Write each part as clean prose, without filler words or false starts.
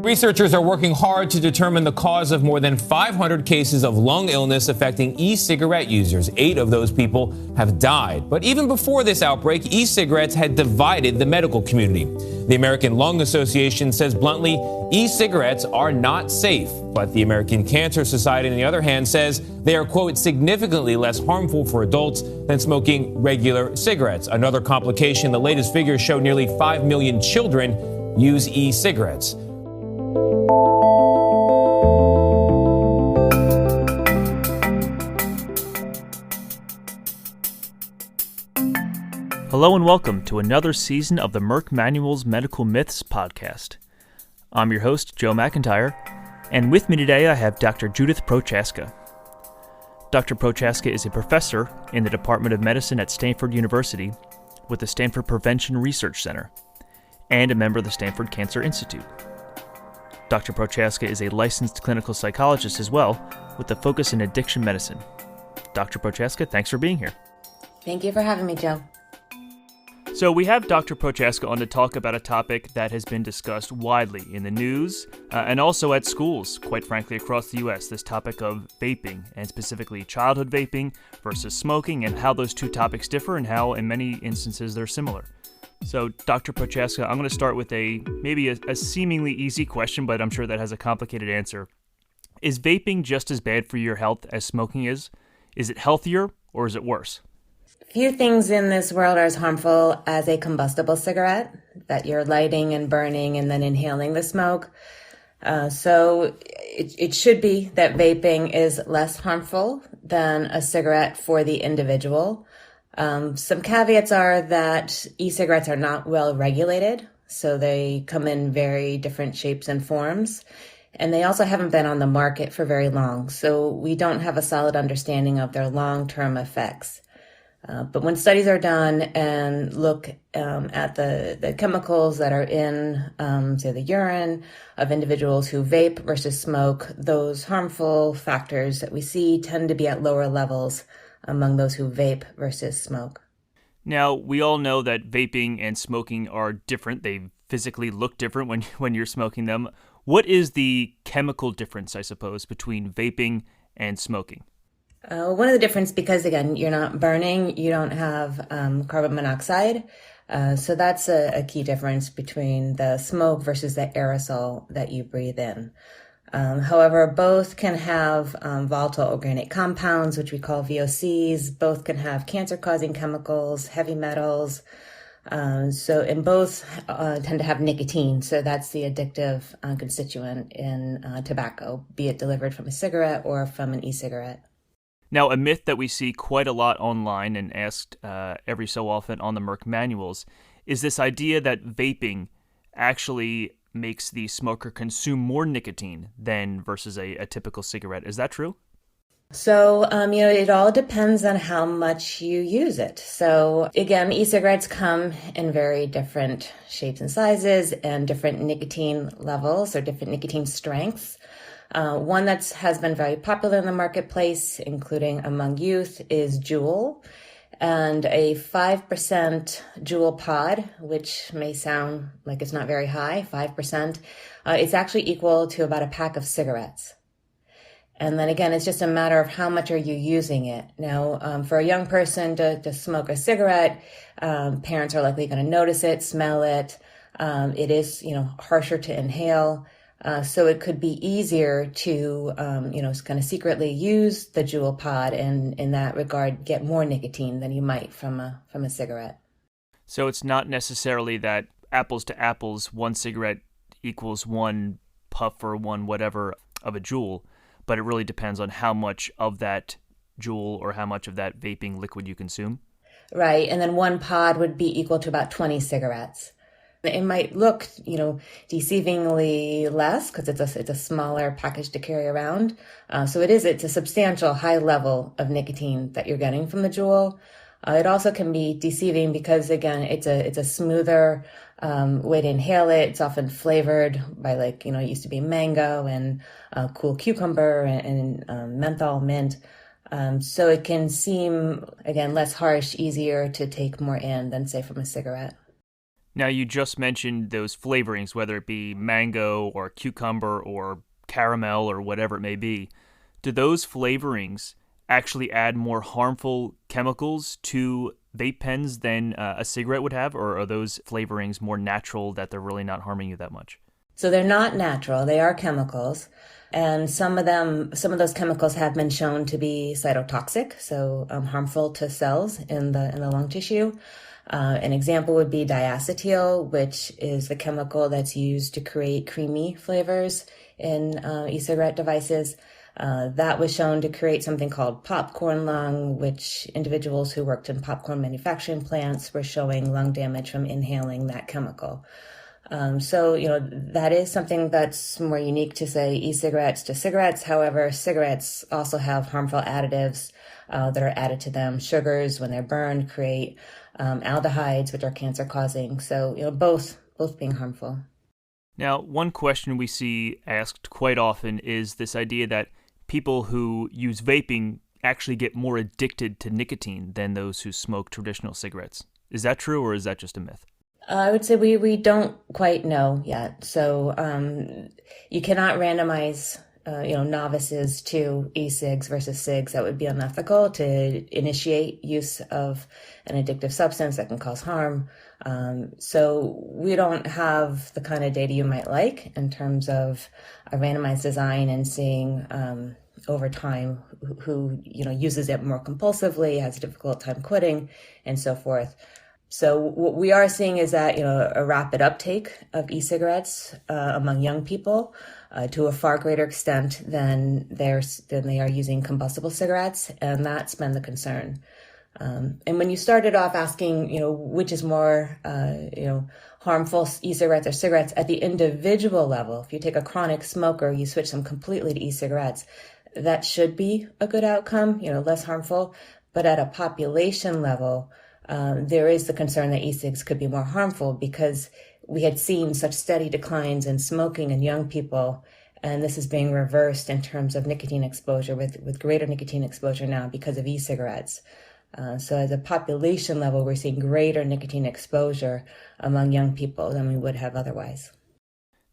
Researchers are working hard to determine the cause of more than 500 cases of lung illness affecting e-cigarette users. 8 of those people have died. But even before this outbreak, e-cigarettes had divided the medical community. The American Lung Association says bluntly, e-cigarettes are not safe. But the American Cancer Society, on the other hand, says they are, quote, significantly less harmful for adults than smoking regular cigarettes. Another complication, the latest figures show nearly 5 million children use e-cigarettes. Hello and welcome to another season of the Merck Manuals Medical Myths podcast. I'm your host, Joe McIntyre, and with me today I have Dr. Judith Prochaska. Dr. Prochaska is a professor in the Department of Medicine at Stanford University with the Stanford Prevention Research Center and a member of the Stanford Cancer Institute. Dr. Prochaska is a licensed clinical psychologist as well with a focus in addiction medicine. Dr. Prochaska, thanks for being here. Thank you for having me, Joe. So we have Dr. Prochaska on to talk about a topic that has been discussed widely in the news and also at schools, quite frankly, across the U.S., this topic of vaping, and specifically childhood vaping versus smoking, and how those two topics differ and how, in many instances, they're similar. So, Dr. Prochaska, I'm going to start with maybe a seemingly easy question, but I'm sure that has a complicated answer. Is vaping just as bad for your health as smoking is? Is it healthier or is it worse? Few things in this world are as harmful as a combustible cigarette that you're lighting and burning and then inhaling the smoke. So it should be that vaping is less harmful than a cigarette for the individual. Some caveats are that e-cigarettes are not well regulated, so they come in very different shapes and forms. And they also haven't been on the market for very long, so we don't have a solid understanding of their long-term effects. But when studies are done and look at the chemicals that are in, say, the urine of individuals who vape versus smoke, those harmful factors that we see tend to be at lower levels among those who vape versus smoke. Now, we all know that vaping and smoking are different. They physically look different when you're smoking them. What is the chemical difference, I suppose, between vaping and smoking? One of the differences, because again, you're not burning, you don't have carbon monoxide. So that's a key difference between the smoke versus the aerosol that you breathe in. However, both can have volatile organic compounds, which we call VOCs. Both can have cancer-causing chemicals, heavy metals. And both tend to have nicotine. So that's the addictive constituent in tobacco, be it delivered from a cigarette or from an e-cigarette. Now, a myth that we see quite a lot online and asked every so often on the Merck Manuals is this idea that vaping actually makes the smoker consume more nicotine than versus a typical cigarette. Is that true? So, it all depends on how much you use it. So, again, e-cigarettes come in very different shapes and sizes and different nicotine levels or different nicotine strengths. One that has been very popular in the marketplace, including among youth, is Juul. And a 5% Juul pod, which may sound like it's not very high, 5%, it's actually equal to about a pack of cigarettes. And then again, it's just a matter of how much are you using it. Now, for a young person to smoke a cigarette, parents are likely going to notice it, smell it. It is, harsher to inhale. So it could be easier to, kind of secretly use the Juul pod and in that regard get more nicotine than you might from a cigarette. So it's not necessarily that apples to apples, one cigarette equals one puff or one whatever of a Juul, but it really depends on how much of that Juul or how much of that vaping liquid you consume. Right, and then one pod would be equal to about 20 cigarettes. It might look, deceivingly less because it's a smaller package to carry around. So it's a substantial high level of nicotine that you're getting from the Juul. It also can be deceiving because again, it's a smoother way to inhale it. It's often flavored by it used to be mango and cool cucumber and menthol mint. So it can seem again less harsh, easier to take more in than say from a cigarette. Now, you just mentioned those flavorings, whether it be mango or cucumber or caramel or whatever it may be. Do those flavorings actually add more harmful chemicals to vape pens than a cigarette would have, or are those flavorings more natural that they're really not harming you that much? So they're not natural, they are chemicals. And some of those chemicals have been shown to be cytotoxic, so harmful to cells in the lung tissue. An example would be diacetyl, which is the chemical that's used to create creamy flavors in e-cigarette devices. That was shown to create something called popcorn lung, which individuals who worked in popcorn manufacturing plants were showing lung damage from inhaling that chemical. So, that is something that's more unique to, say, e-cigarettes to cigarettes. However, cigarettes also have harmful additives that are added to them. Sugars, when they're burned, create aldehydes, which are cancer-causing. So, both being harmful. Now, one question we see asked quite often is this idea that people who use vaping actually get more addicted to nicotine than those who smoke traditional cigarettes. Is that true, or is that just a myth? I would say we don't quite know yet. So you cannot randomize novices to e-cigs versus cigs. That would be unethical to initiate use of an addictive substance that can cause harm. So we don't have the kind of data you might like in terms of a randomized design and seeing over time who uses it more compulsively, has a difficult time quitting, and so forth. So what we are seeing is that, a rapid uptake of e-cigarettes among young people to a far greater extent than they are using combustible cigarettes, and that's been the concern. And when you started off asking, which is more, harmful, e-cigarettes or cigarettes, at the individual level, if you take a chronic smoker, you switch them completely to e-cigarettes, that should be a good outcome, less harmful. But at a population level, there is the concern that e-cigs could be more harmful because we had seen such steady declines in smoking in young people, and this is being reversed in terms of nicotine exposure with greater nicotine exposure now because of e-cigarettes. So at a population level, we're seeing greater nicotine exposure among young people than we would have otherwise.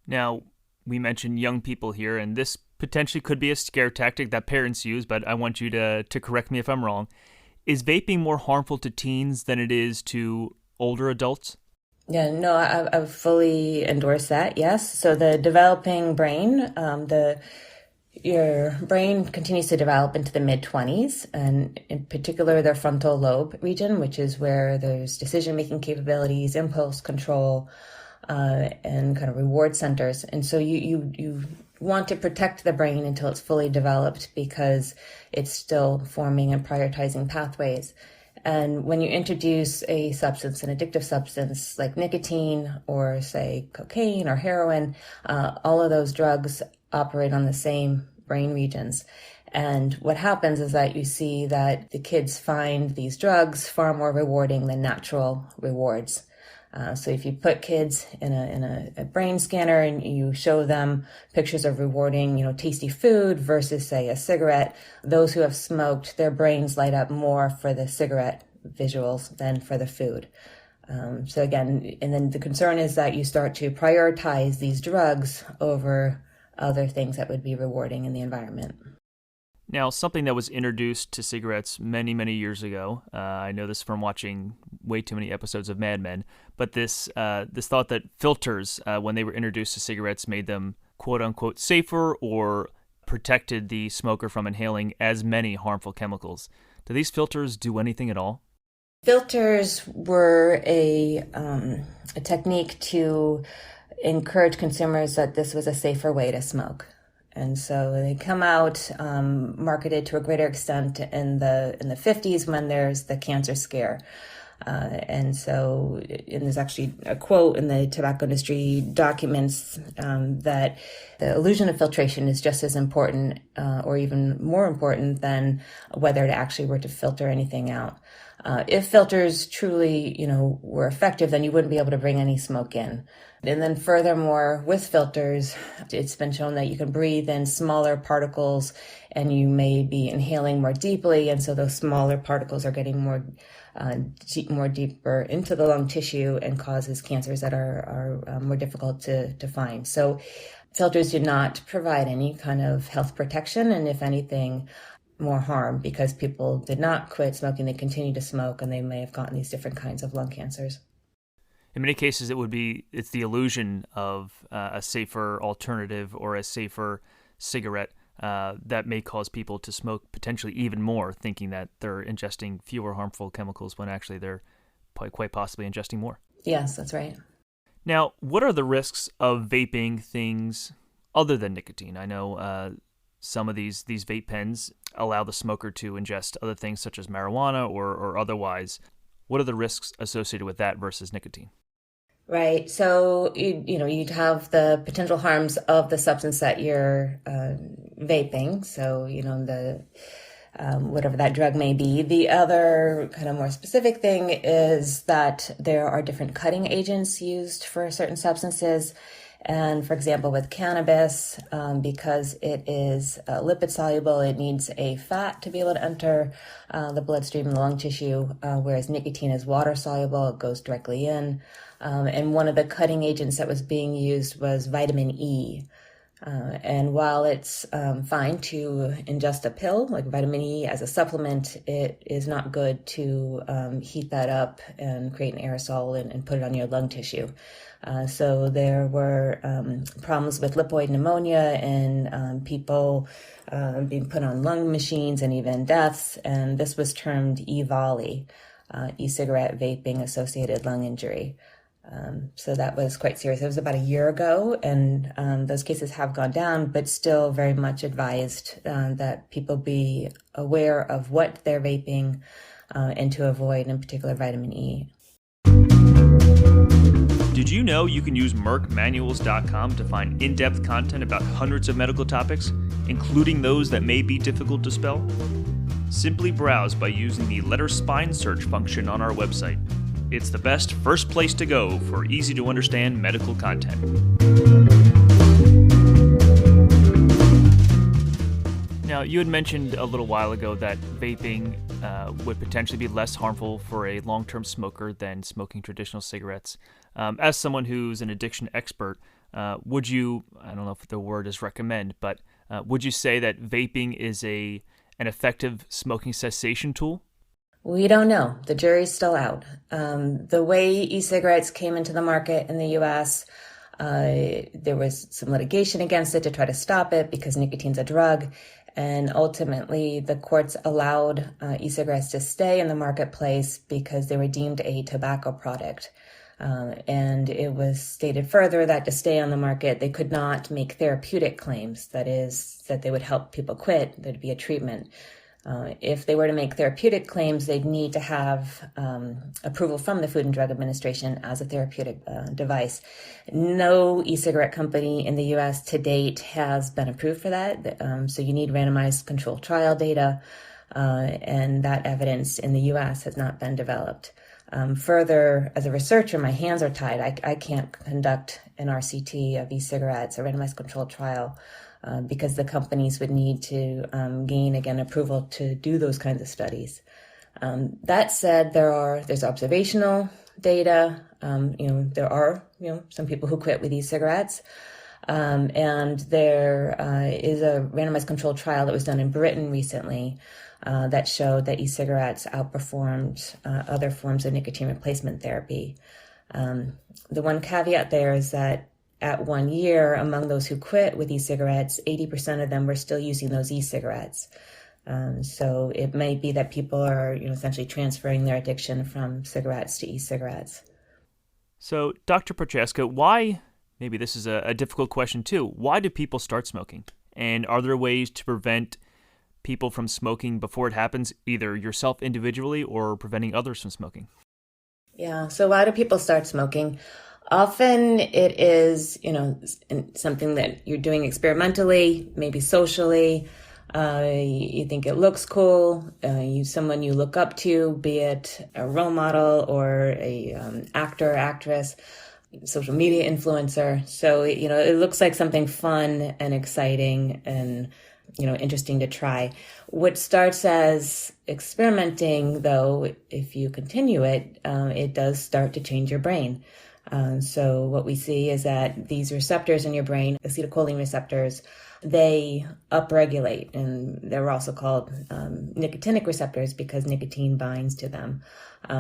Now, we mentioned young people here, and this potentially could be a scare tactic that parents use, but I want you to correct me if I'm wrong. Is vaping more harmful to teens than it is to older adults? Yeah, no, I fully endorse that, yes. So the developing brain, your brain continues to develop into the mid-20s, and in particular the frontal lobe region, which is where there's decision-making capabilities, impulse control, and kind of reward centers. And so you want to protect the brain until it's fully developed because it's still forming and prioritizing pathways. And when you introduce a substance, an addictive substance like nicotine or, say, cocaine or heroin, all of those drugs operate on the same brain regions. And what happens is that you see that the kids find these drugs far more rewarding than natural rewards. So if you put kids in a brain scanner and you show them pictures of rewarding, tasty food versus, say, a cigarette, those who have smoked, their brains light up more for the cigarette visuals than for the food. So again, and then the concern is that you start to prioritize these drugs over other things that would be rewarding in the environment. Now, something that was introduced to cigarettes many, many years ago, I know this from watching way too many episodes of Mad Men, but this thought that filters, when they were introduced to cigarettes, made them quote-unquote safer or protected the smoker from inhaling as many harmful chemicals. Do these filters do anything at all? Filters were a technique to encourage consumers that this was a safer way to smoke. And so they come out marketed to a greater extent in the 50s when there's the cancer scare. And there's actually a quote in the tobacco industry documents that the illusion of filtration is just as important or even more important than whether it actually were to filter anything out. If filters truly, were effective, then you wouldn't be able to bring any smoke in. And then furthermore, with filters, it's been shown that you can breathe in smaller particles and you may be inhaling more deeply. And so those smaller particles are getting more deeper into the lung tissue and causes cancers that are more difficult to find. So filters do not provide any kind of health protection. And if anything, more harm, because people did not quit smoking, they continue to smoke, and they may have gotten these different kinds of lung cancers. In many cases, it's the illusion of a safer alternative or a safer cigarette that may cause people to smoke potentially even more, thinking that they're ingesting fewer harmful chemicals when actually they're quite possibly ingesting more. Yes, that's right. Now, what are the risks of vaping things other than nicotine? I know some of these vape pens allow the smoker to ingest other things such as marijuana or otherwise. What are the risks associated with that versus nicotine? Right. So, you'd have the potential harms of the substance that you're vaping. So, the whatever that drug may be. The other kind of more specific thing is that there are different cutting agents used for certain substances. And for example, with cannabis, because it is lipid soluble, it needs a fat to be able to enter the bloodstream and the lung tissue, whereas nicotine is water soluble, it goes directly in. And one of the cutting agents that was being used was vitamin E. And while it's fine to ingest a pill like vitamin E as a supplement, it is not good to heat that up and create an aerosol and put it on your lung tissue. So there were problems with lipoid pneumonia and people being put on lung machines and even deaths. And this was termed e-volley, e-cigarette vaping associated lung injury. So that was quite serious. It was about a year ago, and those cases have gone down, but still very much advised that people be aware of what they're vaping and to avoid, in particular, vitamin E. Did you know you can use MerckManuals.com to find in-depth content about hundreds of medical topics, including those that may be difficult to spell? Simply browse by using the letter spine search function on our website. It's the best first place to go for easy-to-understand medical content. Now, you had mentioned a little while ago that vaping would potentially be less harmful for a long-term smoker than smoking traditional cigarettes. As someone who's an addiction expert, would you, I don't know if the word is recommend, but would you say that vaping is an effective smoking cessation tool? We don't know. The jury's still out. The way e-cigarettes came into the market in the U.S., there was some litigation against it to try to stop it because nicotine's a drug. And ultimately, the courts allowed e-cigarettes to stay in the marketplace because they were deemed a tobacco product. And it was stated further that to stay on the market, they could not make therapeutic claims. That is, that they would help people quit, there'd be a treatment. If they were to make therapeutic claims, they'd need to have approval from the Food and Drug Administration as a therapeutic device. No e-cigarette company in the U.S. to date has been approved for that. So you need randomized controlled trial data, and that evidence in the U.S. has not been developed. Further, as a researcher, my hands are tied. I can't conduct an RCT of e-cigarettes, a randomized controlled trial, because the companies would need to gain, again, approval to do those kinds of studies. That said, there's observational data. There are, some people who quit with e-cigarettes. And there is a randomized controlled trial that was done in Britain recently that showed that e-cigarettes outperformed other forms of nicotine replacement therapy. The one caveat there is that at 1 year, among those who quit with e-cigarettes, 80% of them were still using those e-cigarettes. So it may be that people are, essentially transferring their addiction from cigarettes to e-cigarettes. So, Dr. Prochaska, why, maybe this is a difficult question too, why do people start smoking? And are there ways to prevent people from smoking before it happens, either yourself individually or preventing others from smoking? Yeah, so why do people start smoking? Often it is, something that you're doing experimentally, maybe socially. You think it looks cool. Someone you look up to, be it a role model or a actor, actress, social media influencer. So, it looks like something fun and exciting and, interesting to try. What starts as experimenting, though, if you continue it, it does start to change your brain. So what we see is that these receptors in your brain, acetylcholine receptors, they upregulate, and they're also called nicotinic receptors because nicotine binds to them.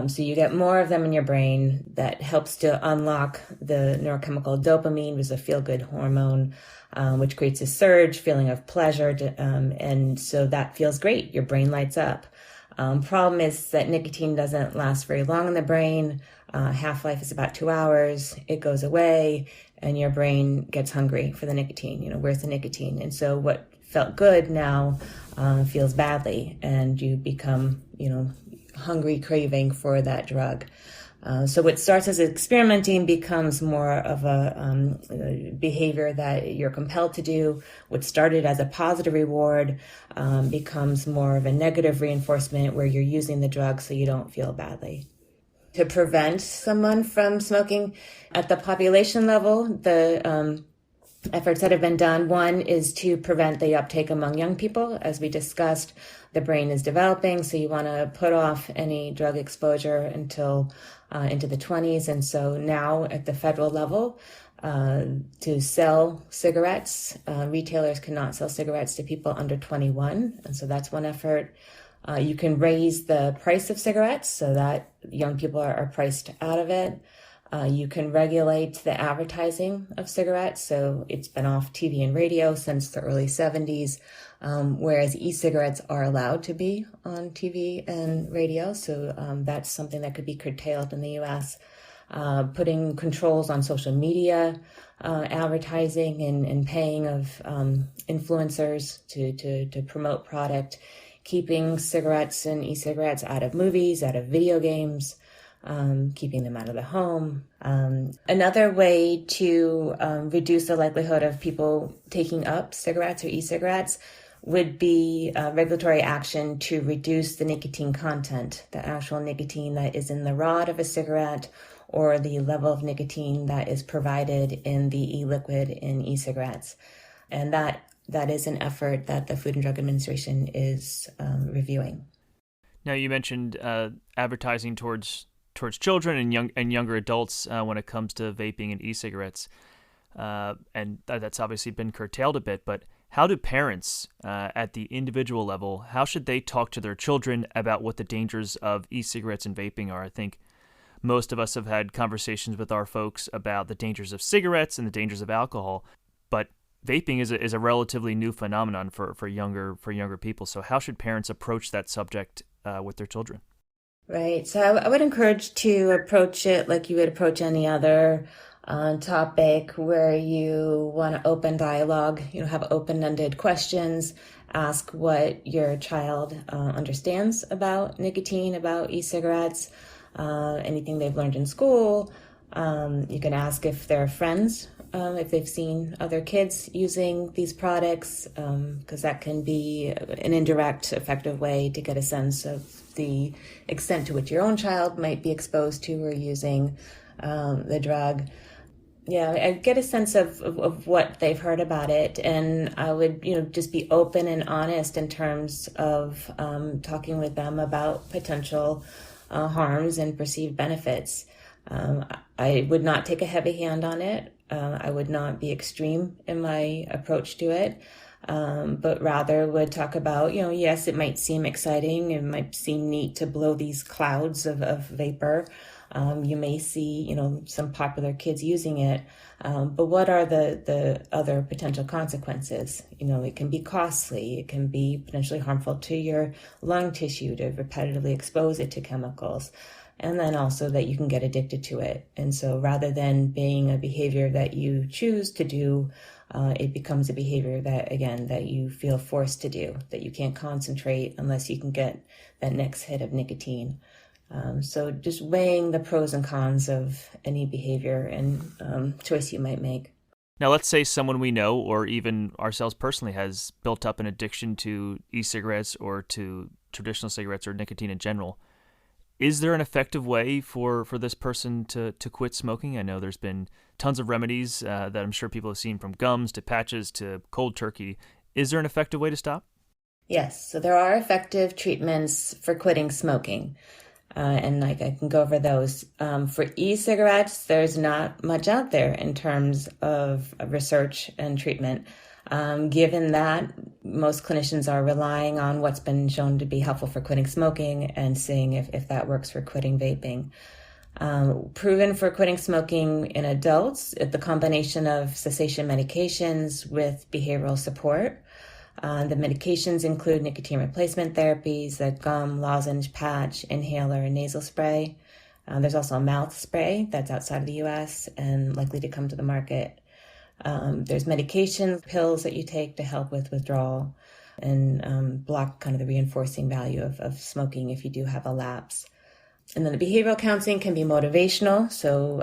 So you get more of them in your brain. That helps to unlock the neurochemical dopamine, which is a feel-good hormone, which creates a surge, feeling of pleasure. And so that feels great. Your brain lights up. Problem is that nicotine doesn't last very long in the brain. Half-life is about 2 hours. It goes away and your brain gets hungry for the nicotine. Where's the nicotine? And so what felt good now feels badly, and you become, hungry, craving for that drug. So what starts as experimenting becomes more of a behavior that you're compelled to do. What started as a positive reward becomes more of a negative reinforcement where you're using the drug so you don't feel badly. To prevent someone from smoking at the population level, the efforts that have been done, one is to prevent the uptake among young people. As we discussed, the brain is developing, so you want to put off any drug exposure until into the 20s. And so now at the federal level, to sell cigarettes, retailers cannot sell cigarettes to people under 21. And so that's one effort. You can raise the price of cigarettes so that young people are priced out of it. You can regulate the advertising of cigarettes. So it's been off TV and radio since the early 70s, whereas e-cigarettes are allowed to be on TV and radio. So that's something that could be curtailed in the U.S. Putting controls on social media advertising and paying of influencers to promote product. Keeping cigarettes and e-cigarettes out of movies, out of video games, keeping them out of the home. Another way to reduce the likelihood of people taking up cigarettes or e-cigarettes would be regulatory action to reduce the nicotine content, the actual nicotine that is in the rod of a cigarette or the level of nicotine that is provided in the e-liquid in e-cigarettes. And that is an effort that the Food and Drug Administration is reviewing. Now, you mentioned advertising towards children and younger adults when it comes to vaping and e-cigarettes, and that's obviously been curtailed a bit. But how do parents at the individual level, how should they talk to their children about what the dangers of e-cigarettes and vaping are? I think most of us have had conversations with our folks about the dangers of cigarettes and the dangers of alcohol, but vaping is a relatively new phenomenon for younger people. So how should parents approach that subject with their children? Right. So I would encourage to approach it like you would approach any other topic, where you want to open dialogue, have open-ended questions, ask what your child understands about nicotine, about e-cigarettes, anything they've learned in school. You can ask if they're friends, if they've seen other kids using these products, because that can be an indirect, effective way to get a sense of the extent to which your own child might be exposed to or using the drug. Yeah, I get a sense of what they've heard about it, and I would, just be open and honest in terms of talking with them about potential harms and perceived benefits. I would not take a heavy hand on it. I would not be extreme in my approach to it, but rather would talk about, yes, it might seem exciting. It might seem neat to blow these clouds of vapor. You may see, some popular kids using it, but what are the other potential consequences? It can be costly. It can be potentially harmful to your lung tissue to repetitively expose it to chemicals. And then also that you can get addicted to it. And so rather than being a behavior that you choose to do, it becomes a behavior that you feel forced to do, that you can't concentrate unless you can get that next hit of nicotine. So just weighing the pros and cons of any behavior and choice you might make. Now, let's say someone we know or even ourselves personally has built up an addiction to e-cigarettes or to traditional cigarettes or nicotine in general. Is there an effective way for this person to quit smoking? I know there's been tons of remedies that I'm sure people have seen, from gums to patches to cold turkey. Is there an effective way to stop? Yes, so there are effective treatments for quitting smoking. And I can go over those. For e-cigarettes, there's not much out there in terms of research and treatment, given that most clinicians are relying on what's been shown to be helpful for quitting smoking and seeing if that works for quitting vaping. Proven for quitting smoking in adults, the combination of cessation medications with behavioral support. The medications include nicotine replacement therapies, the gum, lozenge, patch, inhaler, and nasal spray. There's also a mouth spray that's outside of the U.S. and likely to come to the market. There's medication pills that you take to help with withdrawal and block kind of the reinforcing value of smoking if you do have a lapse. And then the behavioral counseling can be motivational. So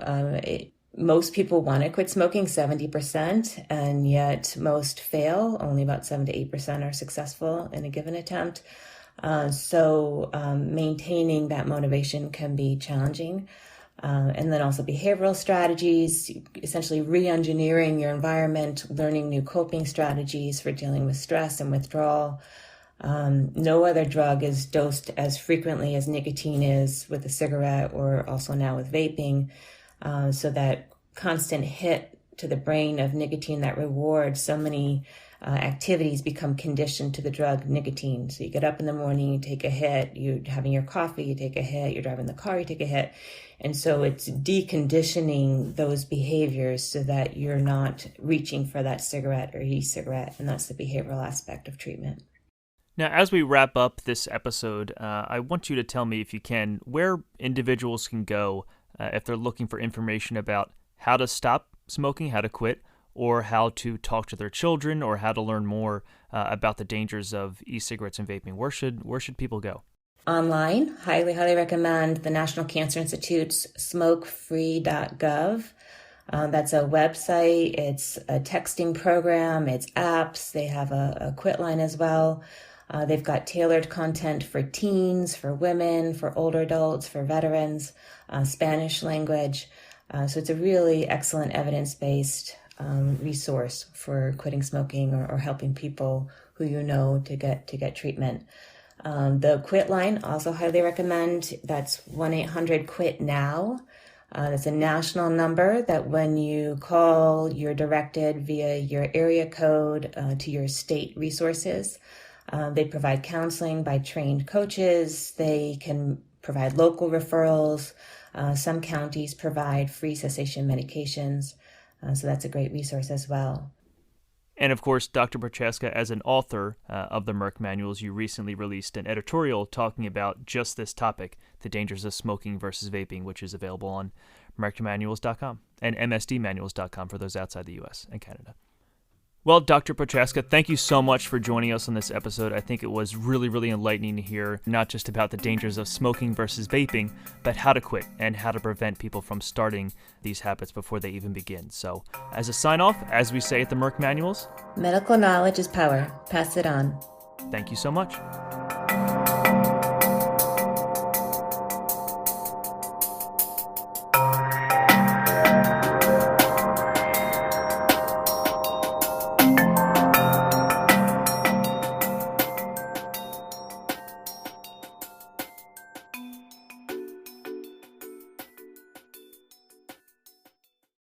most people want to quit smoking, 70%, and yet most fail. Only about 7 to 8% are successful in a given attempt. So maintaining that motivation can be challenging. And then also behavioral strategies, essentially re-engineering your environment, learning new coping strategies for dealing with stress and withdrawal. No other drug is dosed as frequently as nicotine is with a cigarette, or also now with vaping. So that constant hit to the brain of nicotine that rewards so many activities become conditioned to the drug nicotine. So you get up in the morning, you take a hit, you're having your coffee, you take a hit, you're driving the car, you take a hit. And so it's deconditioning those behaviors so that you're not reaching for that cigarette or e-cigarette. And that's the behavioral aspect of treatment. Now, as we wrap up this episode, I want you to tell me, if you can, where individuals can go if they're looking for information about how to stop smoking, how to quit, or how to talk to their children, or how to learn more about the dangers of e-cigarettes and vaping. Where should people go? Online, highly recommend the National Cancer Institute's smokefree.gov. That's a website, it's a texting program, it's apps, they have a quit line as well. They've got tailored content for teens, for women, for older adults, for veterans, Spanish language. So it's a really excellent evidence-based resource for quitting smoking or helping people who you know to get treatment. The quit line, also highly recommend. That's 1-800-QUIT-NOW. That's a national number that when you call, you're directed via your area code to your state resources. They provide counseling by trained coaches. They can provide local referrals. Some counties provide free cessation medications. So that's a great resource as well. And of course, Dr. Prochaska, as an author of the Merck Manuals, you recently released an editorial talking about just this topic, the dangers of smoking versus vaping, which is available on merckmanuals.com and msdmanuals.com for those outside the U.S. and Canada. Well, Dr. Prochaska, thank you so much for joining us on this episode. I think it was really, really enlightening to hear not just about the dangers of smoking versus vaping, but how to quit and how to prevent people from starting these habits before they even begin. So, as a sign-off, as we say at the Merck Manuals, medical knowledge is power. Pass it on. Thank you so much.